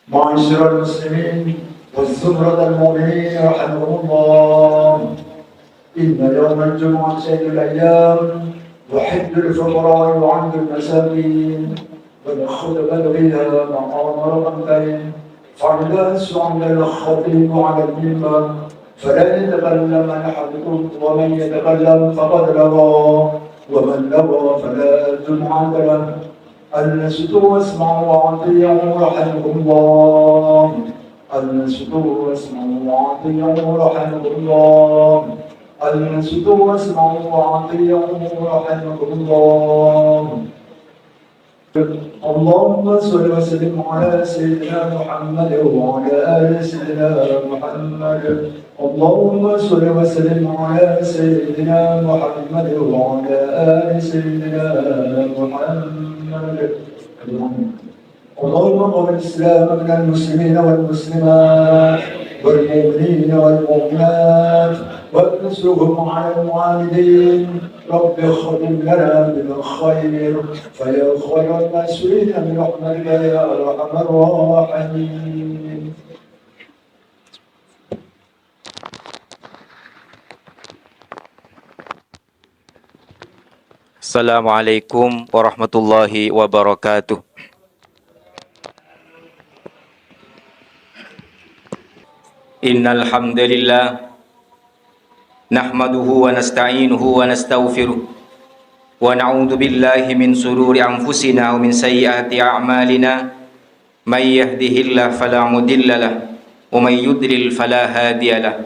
معاشر المسلمين والزمرة المؤمنين رحمهم الله، إن يوم الجمعة سيد الأيام وحد الفقراء وعند المساكين والخطبة بها مقام رغبتين، فالناس عند الخطيب على المنبر فلا يتكلم أحدكم، ومن يتكلم فقد لغى، ومن لغى فلا جمعة له. أنصتوا واسمعوا وأطيعوا رحمكم الله. أنصتوا واسمعوا وأطيعوا رحمكم الله. أنصتوا واسمعوا وأطيعوا رحمكم الله. اللهم صل وسلم على سيدنا محمد وعلى آل سيدنا محمد. اللهم صل وسلم على سيدنا محمد وعلى آل سيدنا محمد. اللهم قم الإسلام من المسلمين والمسلمات والمؤمنين والمؤمنات واكسرهم على المعاندين. رب اختم لنا بالخير فيا خير المسؤولين برحمتك يا أرحم الراحمين. Assalamualaikum warahmatullahi wabarakatuh. Innal hamdalillah nahmaduhu wa nasta'inuhu wa nastaghfiruh wa na'udzu billahi min shururi anfusina wa min sayyiati a'malina. May yahdihillahu fala mudilla lahu wa may yudlil fala hadiya lahu.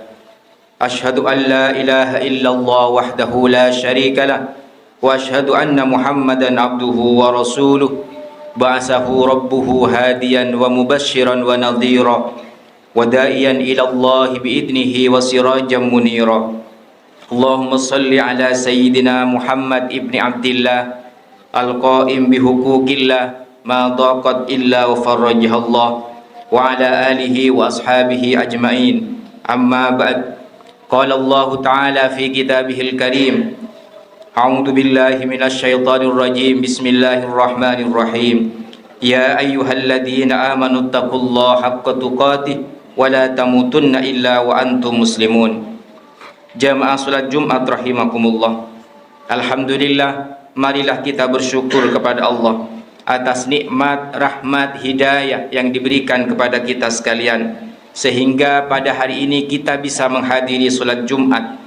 Ashhadu an la ilaha illallah wahdahu la syarika lahu wa ashhadu anna Muhammadan abduhu wa rasuluh. Ba'athahu rabbuhu hadiyan wa mubasysyiran wa nadhira wa da'iyan ila Allah bi'idnihi wa sirajan munira. Allahumma salli ala sayyidina Muhammad ibni Abdillah al-qa'im bihuquqillah ma daqat illa wa farajah Allah wa ala alihi wa ashabihi ajma'in. Amma ba'd. Qala Allah ta'ala fi kitabihil karim. A'udzu billahi minasy syaithanir rajim. Bismillahirrahmanirrahim. Ya ayyuhalladzina amanu taqullaha haqqa tuqatih wa la tamutunna illa wa antum muslimun. Jamaah salat Jumat rahimakumullah. Alhamdulillah, marilah kita bersyukur kepada Allah atas nikmat, rahmat, hidayah yang diberikan kepada kita sekalian, sehingga pada hari ini kita bisa menghadiri salat Jumat.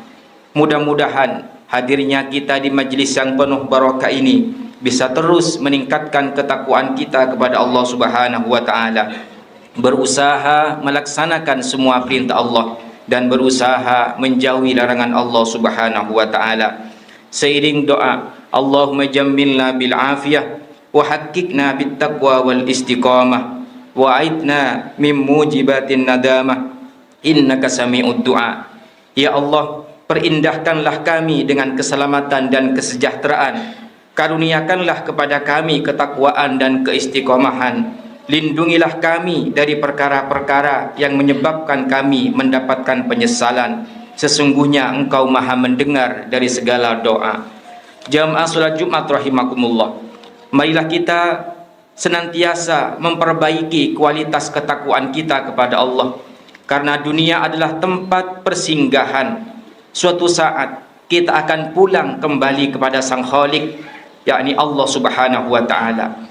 Mudah-mudahan hadirnya kita di majlis yang penuh barakah ini bisa terus meningkatkan ketakwaan kita kepada Allah Subhanahu wa taala, berusaha melaksanakan semua perintah Allah dan berusaha menjauhi larangan Allah Subhanahu wa taala. Seiring doa, Allahumma jammilna bil afiyah wa haqqqiqna bit taqwa wal istiqamah wa aidna mim mujibatin nadamah innaka sami'ud du'a. Ya Allah, perindahkanlah kami dengan keselamatan dan kesejahteraan. Karuniakanlah kepada kami ketakwaan dan keistiqomahan. Lindungilah kami dari perkara-perkara yang menyebabkan kami mendapatkan penyesalan. Sesungguhnya Engkau Maha mendengar dari segala doa. Jamaah salat Jumat rahimakumullah, marilah kita senantiasa memperbaiki kualitas ketakwaan kita kepada Allah, karena dunia adalah tempat persinggahan. Suatu saat kita akan pulang kembali kepada Sang Khalik, yakni Allah Subhanahu wa taala.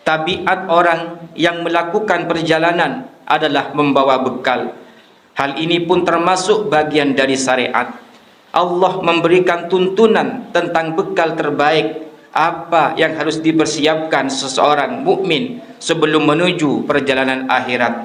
Tabiat orang yang melakukan perjalanan adalah membawa bekal. Hal ini pun termasuk bagian dari syariat. Allah memberikan tuntunan tentang bekal terbaik, apa yang harus dipersiapkan seseorang mukmin sebelum menuju perjalanan akhirat.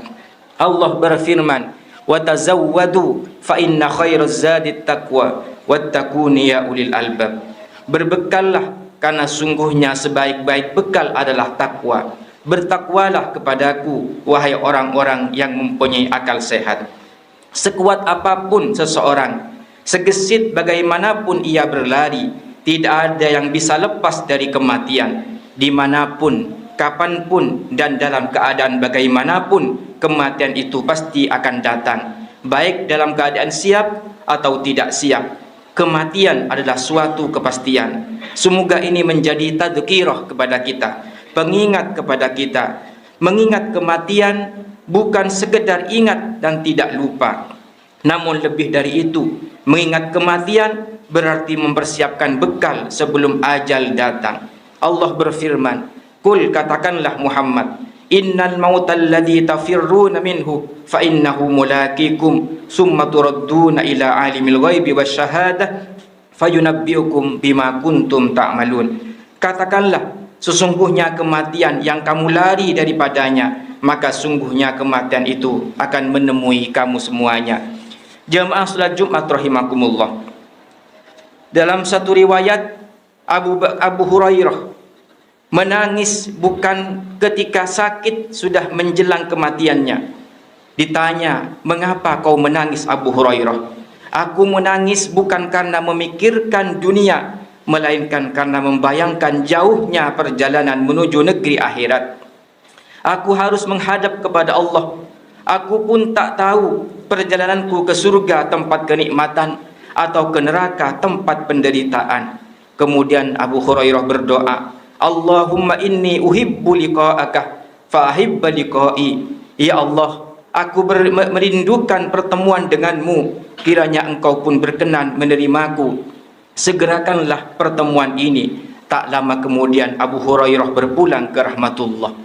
Allah berfirman, "Wa tazawwadu fa inna khairaz zadit taqwa wattaquni ya ulil albab." Berbekallah, karena sungguhnya sebaik-baik bekal adalah takwa. Bertakwalah kepadaku, wahai orang-orang yang mempunyai akal sehat. Sekuat apapun seseorang, segesit bagaimanapun ia berlari, tidak ada yang bisa lepas dari kematian. Dimanapun, kapanpun, dan dalam keadaan bagaimanapun, kematian itu pasti akan datang, baik dalam keadaan siap atau tidak siap. Kematian adalah suatu kepastian. Semoga ini menjadi tadzkirah kepada kita, pengingat kepada kita, Mengingat kematian bukan sekedar ingat dan tidak lupa, namun lebih dari itu, mengingat kematian berarti mempersiapkan bekal sebelum ajal datang. Allah berfirman, "Qul," katakanlah Muhammad, "innal mautal ladzi tafirruna minhu fa innahu mulaqikum summa turadduna ila alimil ghaibi wasyahadah fayunabbiukum bima kuntum ta'malun." Katakanlah, sesungguhnya kematian yang kamu lari daripadanya, maka sungguhnya kematian itu akan menemui kamu semuanya. Jamaah salat Jumat rahimakumullah. Dalam satu riwayat, Abu Hurairah menangis bukan ketika sakit sudah menjelang kematiannya. Ditanya, "Mengapa kau menangis, Abu Hurairah?" "Aku menangis bukan karena memikirkan dunia, melainkan karena membayangkan jauhnya perjalanan menuju negeri akhirat. Aku harus menghadap kepada Allah. Aku pun tak tahu perjalananku ke surga tempat kenikmatan atau ke neraka tempat penderitaan." Kemudian Abu Hurairah berdoa, "Allahumma inni uhibbu liqa'aka fa ahibba liqa'i." Ya Allah, aku merindukan pertemuan denganmu, kiranya engkau pun berkenan menerimaku, segerakanlah pertemuan ini. Tak lama kemudian Abu Hurairah berpulang ke rahmatullah.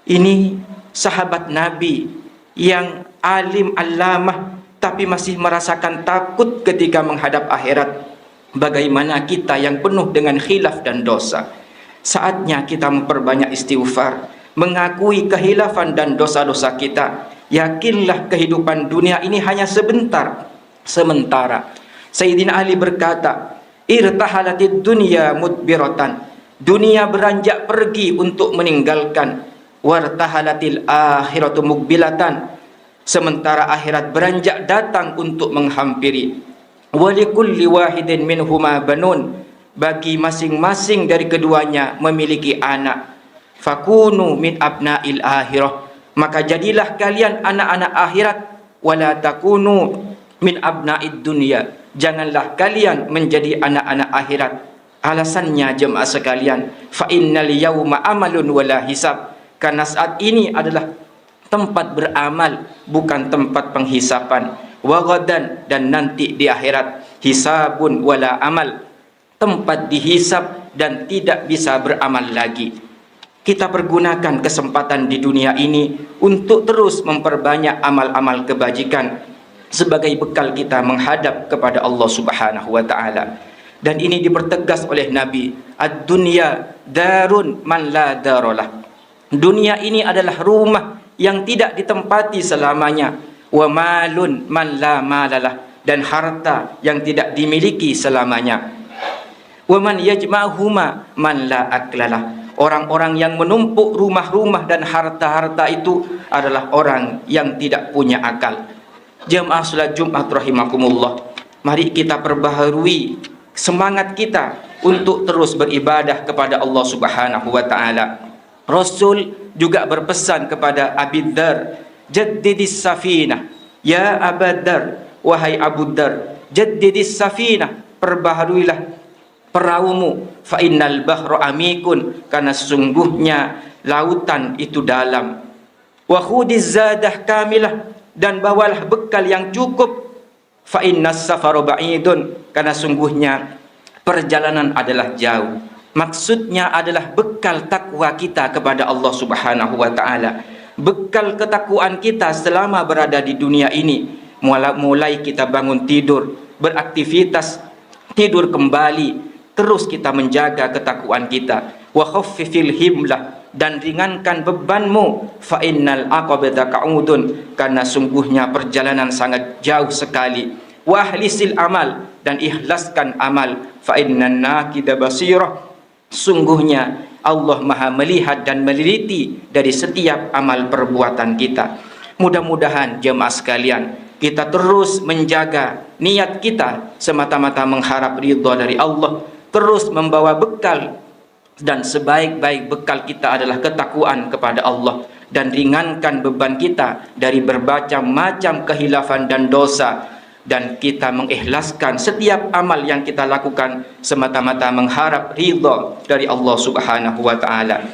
Ini sahabat Nabi yang alim allamah tapi masih merasakan takut ketika menghadap akhirat. Bagaimana kita yang penuh dengan khilaf dan dosa? Saatnya kita memperbanyak istighfar, mengakui kehilafan dan dosa-dosa kita. Yakinlah kehidupan dunia ini hanya sementara. Sayyidina Ali berkata, "Irtahalatid dunya mudbiratan." Dunia beranjak pergi untuk meninggalkan. "Wartahalatil akhiratu mukbilatan." Sementara akhirat beranjak datang untuk menghampiri. "Walikulli wahidin minhuma banun." Bagi masing-masing dari keduanya memiliki anak. "Fakunu min abna'il akhirah." Maka jadilah kalian anak-anak akhirat. "Wala takunu min abna'id dunya." Janganlah kalian menjadi anak-anak akhirat. Alasannya jemaah sekalian, fa innal yauma amalun wala hisab. Karena saat ini adalah tempat beramal, bukan tempat penghisapan. Wa ghadan, dan nanti di akhirat, hisabun wala amal, tempat dihisab dan tidak bisa beramal lagi. Kita pergunakan kesempatan di dunia ini untuk terus memperbanyak amal-amal kebajikan sebagai bekal kita menghadap kepada Allah Subhanahu wa taala. Dan ini dipertegas oleh Nabi, "Ad-dunya darun man la daralah." Dunia ini adalah rumah yang tidak ditempati selamanya. "Wa malun man la malalah." Dan harta yang tidak dimiliki selamanya. "Wa man yajma'huma man la aklalah." Orang-orang yang menumpuk rumah-rumah dan harta-harta itu adalah orang yang tidak punya akal. Jamaah salat Jumat rahimakumullah, mari kita perbaharui semangat kita untuk terus beribadah kepada Allah Subhanahu wa taala. Rasul juga berpesan kepada Abi Dzar, "Jaddidis safinah." Ya Abu Dzar, wahai Abu Dzar, jaddidis safinah, perbaharuilah perahumu. Fa innal bahra amikun, karena sesungguhnya lautan itu dalam. Wa khudiz zadah kamilah, dan bawalah bekal yang cukup. Fa innas safaru ba'idun, karena sungguhnya perjalanan adalah jauh. Maksudnya adalah bekal takwa kita kepada Allah Subhanahu wa taala. Bekal ketakwaan kita selama berada di dunia ini. Mulai kita bangun tidur, beraktivitas, tidur kembali, terus kita menjaga ketakwaan kita. Wa khaffifil himlah, dan ringankan bebanmu. Fa innal aqabata ka'udun, karena sungguhnya perjalanan sangat jauh sekali. Wa ahlisil amal, dan ikhlaskan amal. Fa innan nakida basirah, sungguhnya Allah maha melihat dan meneliti dari setiap amal perbuatan kita. Mudah-mudahan jemaah sekalian, kita terus menjaga niat kita semata-mata mengharap ridha dari Allah, terus membawa bekal, dan sebaik-baik bekal kita adalah ketakwaan kepada Allah, dan ringankan beban kita dari berbagai macam kehilafan dan dosa, dan kita mengikhlaskan setiap amal yang kita lakukan semata-mata mengharap ridha dari Allah Subhanahu wa taala.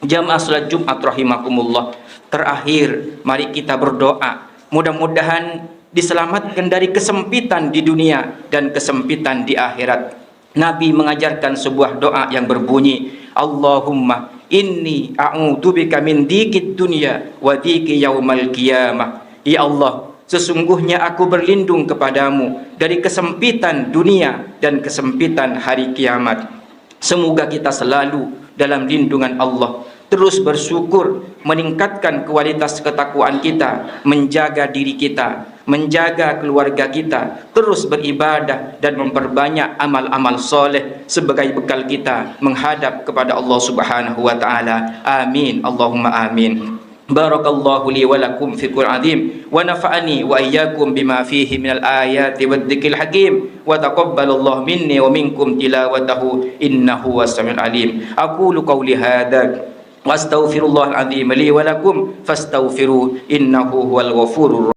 Jamaah salat Jumat rahimakumullah. Terakhir, mari kita berdoa. Mudah-mudahan diselamatkan dari kesempitan di dunia dan kesempitan di akhirat. Nabi mengajarkan sebuah doa yang berbunyi, Allahumma inni a'udzubika min dikid dunya wa diki yaumal qiyamah. Ya Allah, sesungguhnya aku berlindung kepadamu dari kesempitan dunia dan kesempitan hari kiamat. Semoga kita selalu dalam lindungan Allah, terus bersyukur, meningkatkan kualitas ketakwaan kita, menjaga diri kita, menjaga keluarga kita, terus beribadah dan memperbanyak amal-amal soleh sebagai bekal kita menghadap kepada Allah Subhanahu wa taala. Amin, Allahumma amin. Barakallahu li wa lakum fi Qur'an azim wa nafa'ani wa iyyakum bima fihi minal ayati wadh-dhikril hakim wa taqabbalallahu minni wa minkum tilawatahu innahu was-sami'ul alim. Aqulu qawli hadza wa astaghfirullahal azim li wa lakum fastaghfiruhu innahu huwal ghafurur